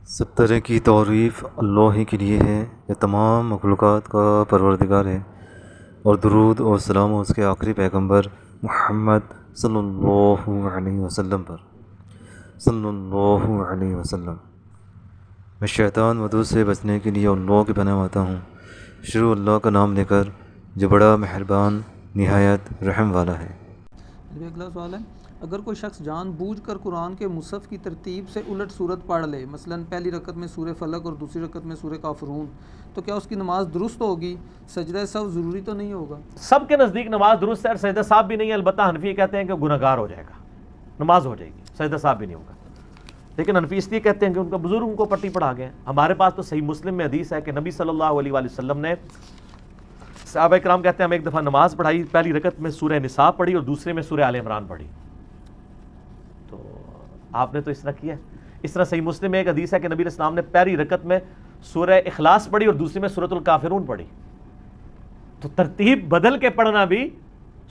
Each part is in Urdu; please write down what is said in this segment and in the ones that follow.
سب طرح کی تعریف اللہ ہی کے لیے ہے، یہ تمام مخلوقات کا پروردگار ہے، اور درود اور سلام اس کے آخری پیغمبر محمد صلی اللہ علیہ وسلم پر صلی اللہ علیہ وسلم۔ میں شیطان ودود سے بچنے کے لیے اللہ کے پناہ مانگتا ہوں، شروع اللہ کا نام لے کر جو بڑا مہربان نہایت رحم والا ہے۔ اگلا سوال ہے، اگر کوئی شخص جان بوجھ کر قرآن کے مصحف کی ترتیب سے الٹ صورت پڑھ لے، مثلا پہلی رکعت میں سورہ فلق اور دوسری رکعت میں سورہ کافرون، تو کیا اس کی نماز درست ہوگی؟ سجدہ سہو ضروری تو نہیں ہوگا؟ سب کے نزدیک نماز درست ہے اور سجدہ سہو بھی نہیں ہے، البتہ حنفی کہتے ہیں کہ گناہگار ہو جائے گا، نماز ہو جائے گی، سجدہ سہو بھی نہیں ہوگا۔ لیکن حنفی اس لیے کہتے ہیں کہ ان کا بزرگ ان کو پٹی پڑھا گئے ہیں۔ ہمارے پاس تو صحیح مسلم میں حدیث ہے کہ نبی صلی اللہ علیہ وآلہ وسلم نے، صحابہ کرام کہتے ہیں ہم ایک دفعہ نماز پڑھائی، پہلی رکعت میں سورہ نساء پڑھی اور دوسرے میں سورہ آل عمران پڑھی، تو آپ نے تو اس طرح کیا ہے۔ اس طرح صحیح مسلم میں ایک حدیث ہے کہ نبی علیہ السلام نے پہلی رکعت میں سورہ اخلاص پڑھی اور دوسری میں سورۃ الکافرون پڑھی، تو ترتیب بدل کے پڑھنا بھی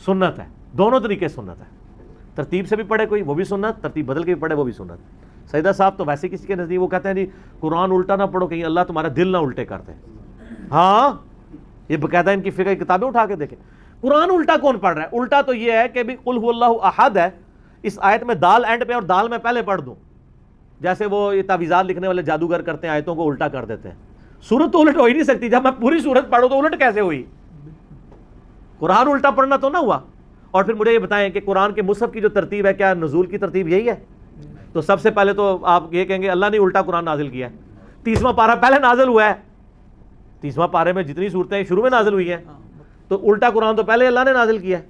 سنت ہے، دونوں طریقے سنت ہے، ترتیب سے بھی پڑھے کوئی وہ بھی سنت، ترتیب بدل کے بھی پڑھے وہ بھی سنت۔ سجدہ صاحب تو ویسے کسی کے نزدیک وہ کہتے ہیں جی قرآن الٹا نہ پڑھو کہیں اللہ تمہارا دل نہ الٹے کر دے۔ ہاں یہ باقاعدہ ان کی فقہ کی کتابیں اٹھا کے دیکھیں، قرآن الٹا کون پڑھ رہا ہے؟ الٹا تو یہ ہے کہ بھی قل هو اللہ احد ہے، اس آیت میں دال اینڈ پہ اور دال میں پہلے پڑھ دوں، جیسے وہ یہ تعویذات لکھنے والے جادوگر کرتے ہیں، آیتوں کو الٹا کر دیتے ہیں۔ سورت تو الٹ ہو ہی نہیں سکتی، جب میں پوری سورت پڑھوں تو الٹ کیسے ہوئی؟ قرآن الٹا پڑھنا تو نہ ہوا۔ اور پھر مجھے یہ بتائیں کہ قرآن کے مصحف کی جو ترتیب ہے، کیا نزول کی ترتیب یہی ہے؟ تو سب سے پہلے تو آپ یہ کہیں گے اللہ نے الٹا قرآن نازل کیا ہے، 30واں پارہ پہلے نازل ہوا ہے، 30واں پارے میں جتنی صورتیں شروع میں نازل ہوئی ہیں، تو الٹا قرآن تو پہلے اللہ نے نازل کیا ہے،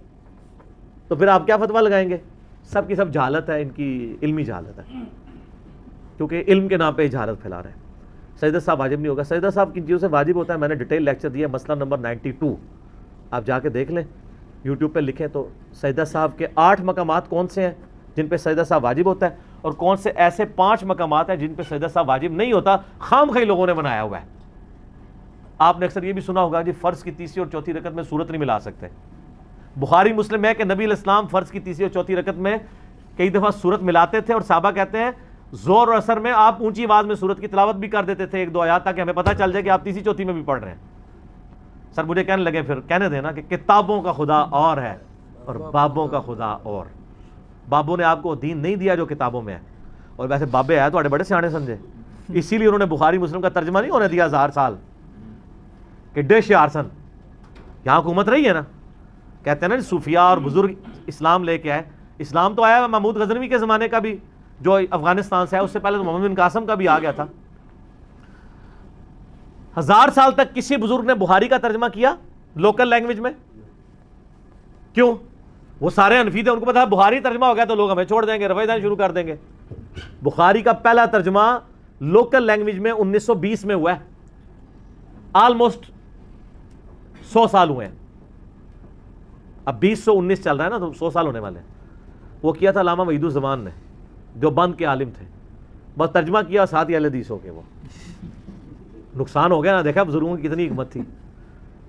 تو پھر آپ کیا فتویٰ لگائیں گے؟ سب کی سب جہالت ہے، ان کی علمی جہالت ہے، کیونکہ علم کے نام پہ جہالت پھیلا رہے ہیں۔ سجدہ صاحب واجب نہیں ہوگا، سجدہ صاحب کن چیزوں سے واجب ہوتا ہے میں نے ڈیٹیل لیکچر دیا ہے، مسئلہ نمبر 92، آپ جا کے دیکھ لیں، یوٹیوب پہ لکھیں تو سجدہ صاحب کے 8 مقامات کون سے ہیں جن پہ سجدہ صاحب واجب ہوتا ہے، اور کون سے ایسے 5 مقامات ہیں جن پہ سجدہ صاحب واجب نہیں ہوتا، خام خواہ لوگوں نے بنایا ہوا ہے۔ آپ نے اکثر یہ بھی سنا ہوگا جی فرض کی تیسری اور چوتھی رکعت میں سورت نہیں ملا سکتے۔ بخاری مسلم ہے کہ نبی علیہ السلام فرض کی تیسری اور چوتھی رکعت میں کئی دفعہ سورت ملاتے تھے، اور صحابہ کہتے ہیں زور اور اثر میں آپ اونچی آواز میں سورت کی تلاوت بھی کر دیتے تھے 1-2 آیات، تاکہ ہمیں پتہ چل جائے کہ آپ تیسری چوتھی میں بھی پڑھ رہے ہیں۔ سر مجھے کہنے لگے پھر کہنے دینا کہ کتابوں کا خدا اور ہے اور بابوں کا خدا اور، بابوں نے آپ کو دین نہیں دیا جو کتابوں میں ہے، اور ویسے بابے ہے تو بڑے سیانے سمجھے، اسی لیے انہوں نے بخاری مسلم کا ترجمہ نہیں ہونے دیا 1000 سال کہ ڈش یارسن، یہاں حکومت رہی ہے نا، کہتے ہیں نا صوفیاء اور بزرگ اسلام لے کے آئے، اسلام تو آیا محمود غزنوی کے زمانے کا بھی جو افغانستان سے ہے، اس سے پہلے تو محمد بن قاسم کا بھی آ گیا تھا۔ 1000 سال تک کسی بزرگ نے بخاری کا ترجمہ کیا لوکل لینگویج میں؟ کیوں؟ وہ سارے حنفی تھے، ان کو پتا بخاری ترجمہ ہو گیا تو لوگ ہمیں چھوڑ دیں گے، روایتیں شروع کر دیں گے۔ بخاری کا پہلا ترجمہ لوکل لینگویج میں 1920 میں ہوا ہے، آلموسٹ 100 سال ہوئے ہیں، اب 2019 چل رہا ہے نا تو 100 سال ہونے والے ہیں۔ وہ کیا تھا علامہ وحید الزمان نے، جو بند کے عالم تھے، بس ترجمہ کیا، ساتھ ہی اہل حدیث ہو کے وہ نقصان ہو گیا نا، دیکھا بزرگوں کی کتنی حکمت تھی،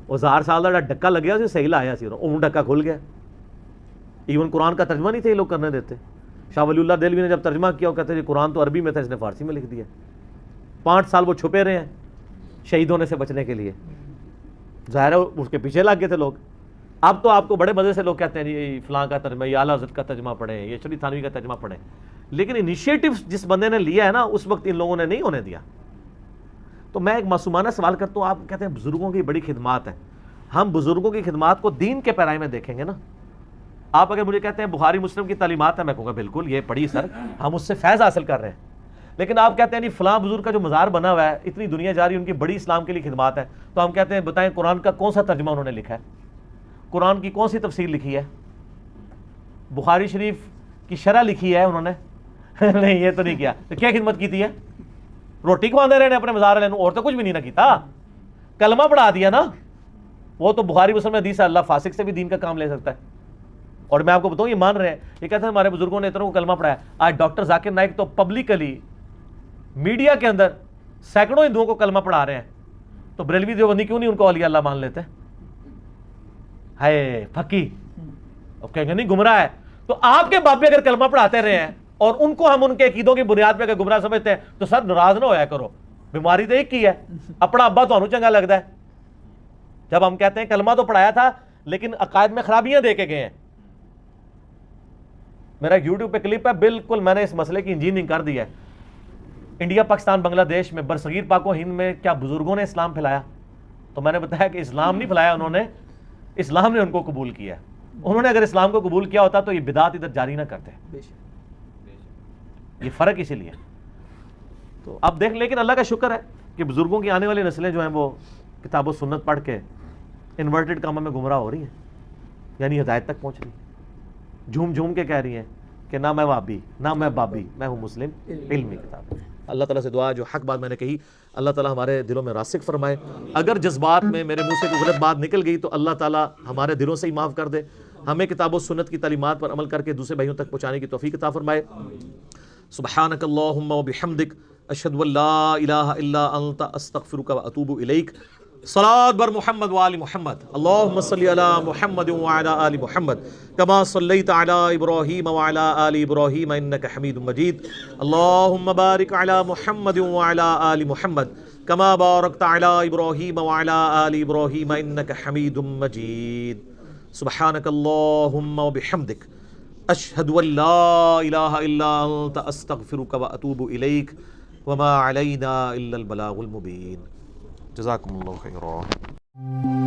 وہ 1000 سال کا ڈکا لگ گیا، اسے صحیح لایا سی، اون ڈکا کھل گیا۔ ایون قرآن کا ترجمہ نہیں تھے یہ لوگ کرنے دیتے۔ شاہ ولی اللہ دہلوی نے جب ترجمہ کیا وہ کہتے ہیں قرآن تو عربی میں تھا، اس نے فارسی میں لکھ دیا۔ 5 سال وہ چھپے رہے ہیں شہید ہونے سے بچنے کے لیے، ظاہر ہے اس کے پیچھے لگ گئے تھے لوگ۔ اب تو آپ کو بڑے مزے سے لوگ کہتے ہیں جی فلاں کا ترجمہ، یہ اعلیٰ حضرت کا ترجمہ پڑھیں، یہ شریف تھانوی کا ترجمہ پڑھیں، لیکن انیشیٹو جس بندے نے لیا ہے نا اس وقت ان لوگوں نے نہیں ہونے دیا۔ تو میں ایک معصومانہ سوال کرتا ہوں، آپ کہتے ہیں بزرگوں کی بڑی خدمات ہیں، ہم بزرگوں کی خدمات کو دین کے پیرائی میں دیکھیں گے نا۔ آپ اگر مجھے کہتے ہیں بخاری مسلم کی تعلیمات ہیں، میں کہوں گا بالکل یہ پڑھی سر، ہم اس سے فیض حاصل کر رہے ہیں، لیکن آپ کہتے ہیں نہیں فلاں بزرگ کا جو مزار بنا ہوا ہے اتنی دنیا جا رہی ہے، ان کی بڑی اسلام کے لیے خدمات ہے، تو ہم کہتے ہیں بتائیں قرآن کا کون سا ترجمہ انہوں نے لکھا ہے، قرآن کی کون سی تفسیر لکھی ہے، بخاری شریف کی شرح لکھی ہے انہوں نے؟ نہیں یہ تو نہیں کیا، تو کیا خدمت کی تھی ہے؟ روٹی کھواندے رہے نے اپنے مزار والے، اور تو کچھ بھی نہیں نہ کیتا، کلمہ پڑھا دیا نا۔ وہ تو بخاری مسلم میں حدیث ہے اللہ فاسق سے بھی دین کا کام لے سکتا ہے، اور میں آپ کو بتاؤں یہ مان رہے ہیں، یہ کہتے ہیں ہمارے بزرگوں نے اتنوں کو کلمہ پڑھایا۔ آج ڈاکٹر ذاکر نائک تو پبلکلی میڈیا کے اندر سینکڑوں ہندوؤں کو کلمہ پڑھا رہے ہیں، تو بریلوی دیوبندی کیوں نہیں ان کو اولیاء اللہ مان لیتے؟ ہے پھکی، اب کہیں گے نہیں گمراہ ہے، تو آپ کے باپ بھی اگر کلمہ پڑھاتے رہے ہیں اور ان کو ہم ان کے عقیدوں کی بنیاد پہ اگر گمراہ سمجھتے ہیں تو سر ناراض نہ ہویا کرو، بیماری تو ایک ہی ہے، اپنا ابا تو انہوں چنگا لگتا ہے۔ جب ہم کہتے ہیں کلمہ تو پڑھایا تھا لیکن عقائد میں خرابیاں دے کے گئے ہیں۔ میرا یوٹیوب پہ کلپ ہے، بالکل میں نے اس مسئلے کی انجینئرنگ کر دی ہے۔ انڈیا، پاکستان، بنگلہ دیش میں، برصغیر پاک و ہند میں کیا بزرگوں نے اسلام پھیلایا؟ تو میں نے بتایا کہ اسلام نہیں پھیلایا انہوں نے، اسلام نے ان کو قبول کیا۔ انہوں نے اگر اسلام کو قبول کیا ہوتا تو یہ بدعت ادھر جاری نہ کرتے۔ یہ فرق اسی لیے۔ تو اب دیکھ، لیکن اللہ کا شکر ہے کہ بزرگوں کی آنے والی نسلیں جو ہیں وہ کتاب و سنت پڑھ کے انورٹڈ کاموں میں گمراہ ہو رہی ہیں، یعنی ہدایت تک پہنچ رہی ہیں، جھوم جھوم کے کہہ رہی ہیں کہ نہ میں وابی نہ میں بابی، میں ہوں مسلم، علمی کتاب۔ اللہ تعالیٰ سے دعا ہے جو حق بات میں نے کہی اللہ تعالیٰ ہمارے دلوں میں راسخ فرمائے، اگر جذبات میں میرے منہ سے کوئی غلط بات نکل گئی تو اللہ تعالیٰ ہمارے دلوں سے ہی معاف کر دے، ہمیں کتاب و سنت کی تعلیمات پر عمل کر کے دوسرے بھائیوں تک پہنچانے کی توفیق عطا فرمائے۔ سبحانک اللہم و بحمدک، اشہد ان لا الہ الا انت، استغفرک و اتوب الیک۔ صلاۃ بر محمد و آل محمد، اللہم صلی علی محمد و علی آل محمد کما صلیت علی ابراہیم و علی آل ابراہیم انک حمید مجید، اللہم بارک علی محمد و علی آل محمد کما بارکت علی ابراہیم و علی آل ابراہیم انک حمید مجید۔ سبحانک اللہم و بحمدک، اشہد ان لا الہ الا انت، استغفرک و اتوب الیک، وما علینا الا البلاغ المبین۔ جزاکم اللہ خیرا۔